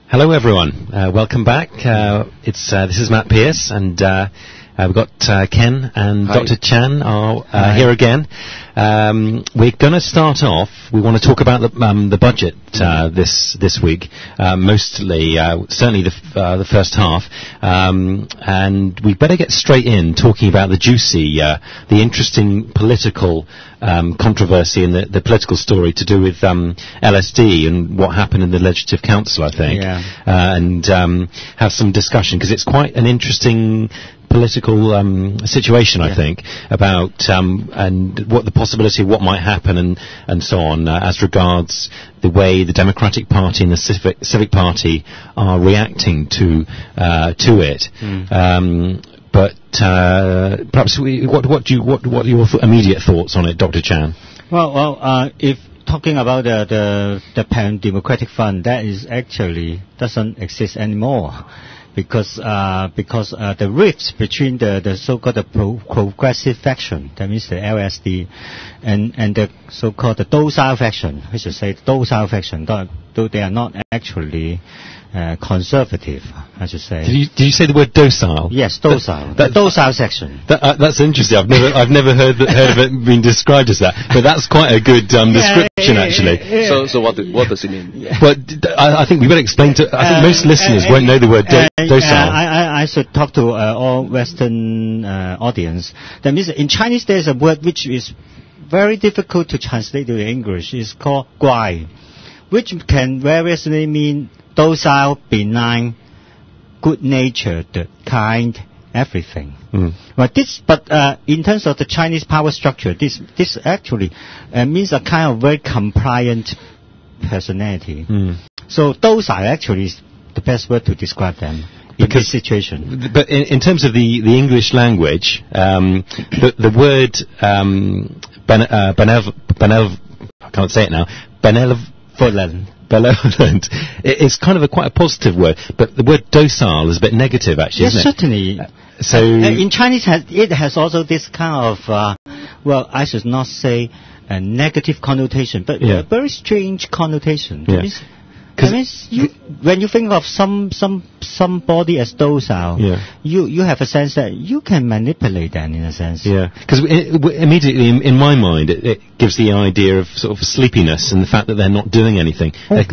Hello everyone, welcome back. This is Matt Pearce, and we've got Ken and Hi. Dr. Chan are here again. We're going to start off. We want to talk about the budget this week, mostly, certainly the first half, and we better get straight in talking about the juicy, the interesting political controversy and the political story to do with LSD and what happened in the Legislative Council, I think, and have some discussion, because it's quite an interesting political situation, I think, about and what the possibility of what might happen and so on, as regards the way the Democratic Party and the Civic Party are reacting to it. But perhaps what are your immediate thoughts on it, Dr. Chan? Well, if talking about the Pan-Democratic Fund, that is actually doesn't exist anymore. Because the rifts between the so-called progressive faction, that means the LSD, and the so-called the docile faction, we should say docile faction, though they are not actually conservative, I should say. Did you say the word docile? Yes, docile. The docile section. That's interesting. I've never heard of it being described as that, but that's quite a good description, actually. So what does it mean? Well, I think we better explain to. I think most listeners won't know the word docile. I should talk to all Western audience. That means in Chinese there's a word which is very difficult to translate to English. It's called 乖, which can variously mean docile, benign, good-natured, kind, everything. But in terms of the Chinese power structure, this actually means a kind of very compliant personality. So docile actually is the best word to describe them in this situation. But in terms of the English language, the word I can't say it now. Benevolent. It's kind of quite a positive word, but the word docile is a bit negative, actually, isn't it? Certainly. So in Chinese, it has also this kind of, well, I should not say a negative connotation, but a very strange connotation. That means when you think of somebody as docile, you have a sense that you can manipulate them in a sense. Yeah, because immediately in my mind it gives the idea of sort of sleepiness and the fact that they're not doing anything. They're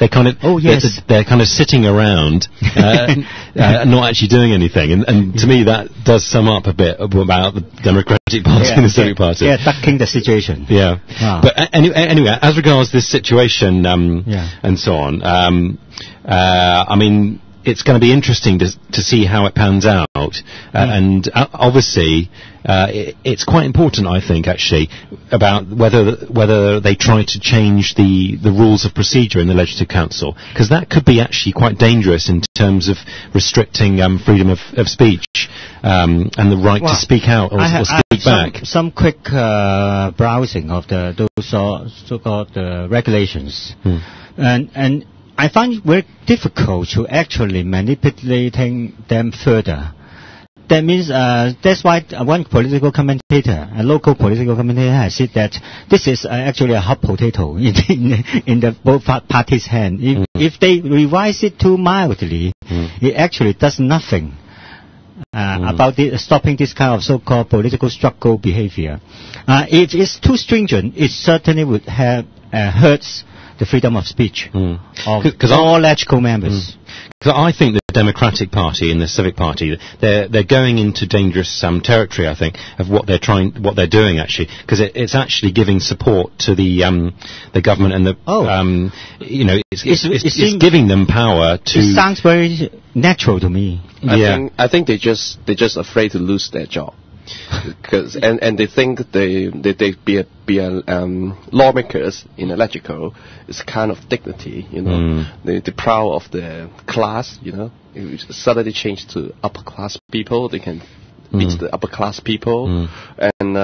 kind of they're kind of sitting around, not actually doing anything. And to me that does sum up a bit about the Democratic Party and the Civic Party. Yeah, ducking the situation. Yeah. But anyway, as regards this situation and so on, I mean, it's going to be interesting to see how it pans out, and obviously it's quite important, I think, actually, about whether they try to change the rules of procedure in the Legislative Council, because that could be actually quite dangerous in terms of restricting freedom of speech and the right to speak out or speak back. Some quick browsing of those so-called regulations, and I find it very difficult to actually manipulating them further. That means that's why one political commentator, a local political commentator, has said that this is actually a hot potato in the both parties' hand. If they revise it too mildly, it actually does nothing about stopping this kind of so-called political struggle behavior. If it's too stringent, it certainly would have hurts the freedom of speech of all legislative members. Because I think the Democratic Party and the Civic Party, they're going into dangerous territory, I think, of what they're doing actually, because it's actually giving support to the government and it's giving them power to. It sounds very natural to me. I think they're just afraid to lose their job. Because and they think they be lawmakers in a legislature is kind of dignity, the proud of the class, if suddenly change to upper class people, they can beat the upper class people, and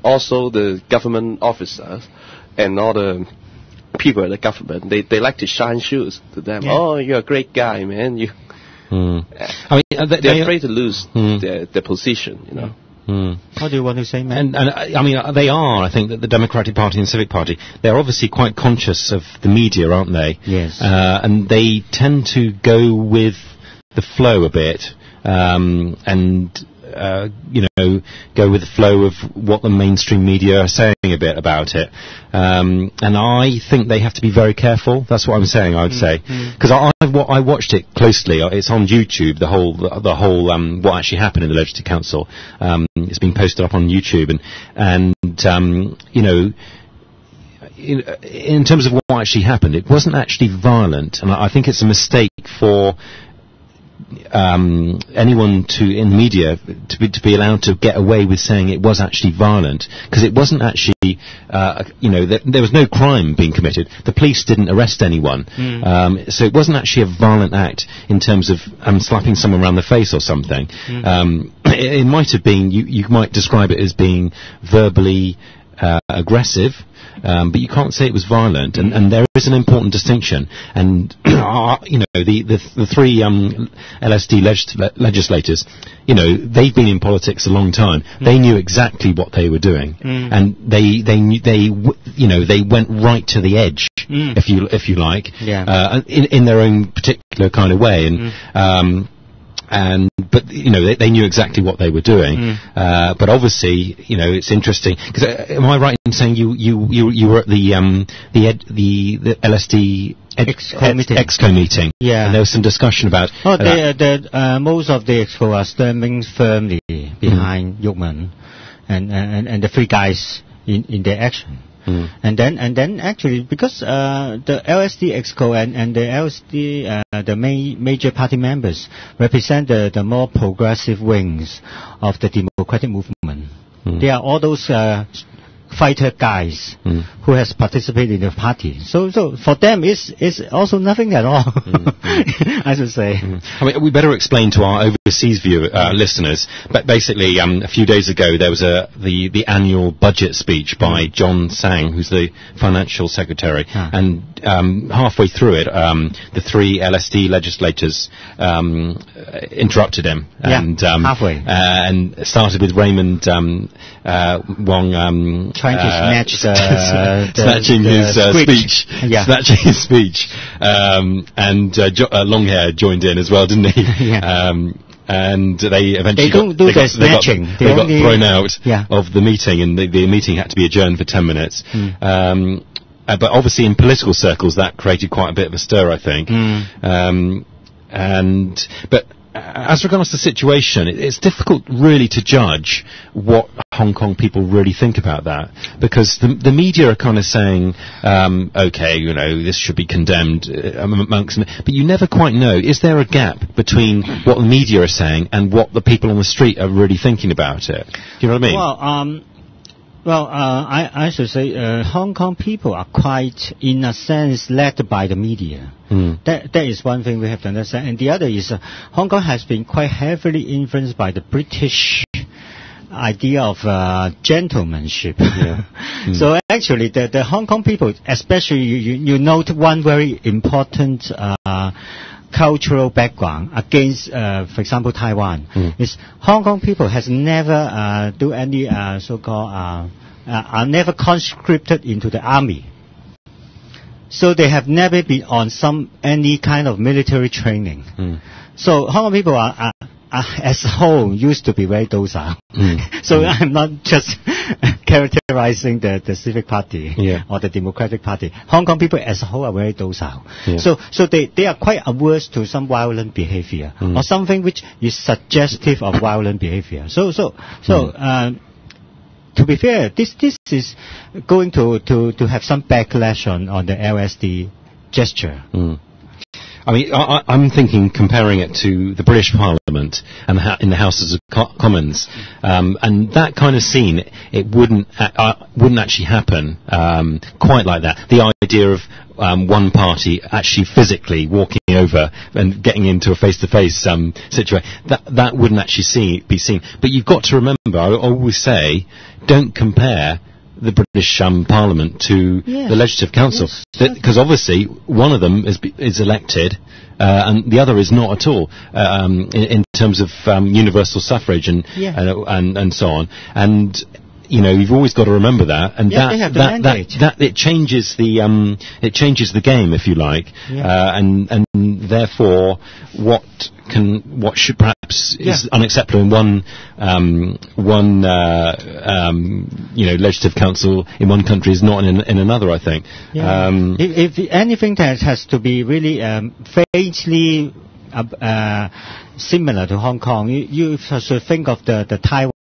also the government officers and all the people in the government, they like to shine shoes to them. Oh, you're a great guy, man. I mean, they're afraid to lose their position, What do you want to say, man? And I mean, they are, I think, that the Democratic Party and Civic Party, they're obviously quite conscious of the media, aren't they? Yes. And they tend to go with the flow a bit, go with the flow of what the mainstream media are saying a bit about it. And I think they have to be very careful. That's what I'm saying, I would say. Because I watched it closely. It's on YouTube, the whole what actually happened in the Legislative Council. It's been posted up on YouTube. And in terms of what actually happened, it wasn't actually violent. And I think it's a mistake for anyone in the media to be allowed to get away with saying it was actually violent, because it wasn't actually, there was no crime being committed. The police didn't arrest anyone, so it wasn't actually a violent act in terms of slapping someone around the face or something. It might have been, you might describe it as being verbally aggressive, but you can't say it was violent, and there is an important distinction. And the three LSD legislators, they've been in politics a long time. They knew exactly what they were doing, and they went right to the edge, if you like, in their own particular kind of way, but they knew exactly what they were doing. But obviously, it's interesting, because am I right in saying you were at the LSD Exco meeting? Yeah. And there was some discussion about. Most of the Exco are standing firmly behind Yuk Man and the three guys in their action. And then actually, because the LSD Exco and the LSD the major party members represent the more progressive wings of the democratic movement. They are all those fighter guys who has participated in the party. So for them, it's also nothing at all. I should say. I mean, we better explain to our overseas listeners. But basically, a few days ago, there was the annual budget speech by John Sang, who's the financial secretary, and halfway through it, the three LSD legislators interrupted him, and halfway, and started with Raymond Wong. Trying to snatch snatching his speech. Yeah. Snatching his speech. And Longhair joined in as well, didn't he? And they eventually got thrown out of the meeting, and the meeting had to be adjourned for 10 minutes. But obviously in political circles that created quite a bit of a stir, I think. But as regards to the situation, it's difficult really to judge what Hong Kong people really think about that, because the media are kind of saying, this should be condemned amongst them, but you never quite know. Is there a gap between what the media are saying and what the people on the street are really thinking about it? Do you know what I mean? I should say Hong Kong people are quite, in a sense, led by the media. That is one thing we have to understand. And the other is Hong Kong has been quite heavily influenced by the British idea of gentlemanship. So actually, the Hong Kong people, especially, you note one very important cultural background against, for example, Taiwan, is Hong Kong people has never do any so-called are never conscripted into the army. So they have never been on any kind of military training. So Hong Kong people are as a whole used to be very docile. So I'm not just characterizing the Civic Party or the Democratic Party. Hong Kong people as a whole are very docile. So they are quite averse to some violent behavior or something which is suggestive of violent behavior. So to be fair, this is going to have some backlash on the LSD gesture. I mean, I'm thinking comparing it to the British Parliament and in the Houses of Commons, and that kind of scene, it wouldn't actually happen quite like that. The idea of one party actually physically walking over and getting into a face-to-face situation, that wouldn't actually be seen. But you've got to remember, I always say, don't compare the British Parliament to the Legislative Council, because obviously one of them is elected and the other is not at all in terms of universal suffrage and so on. And you've always got to remember that, and that it changes the game, if you like, and therefore what should perhaps is unacceptable in one legislative council in one country is not in another, I think. If anything that has to be really faintly similar to Hong Kong, you should think of the Taiwan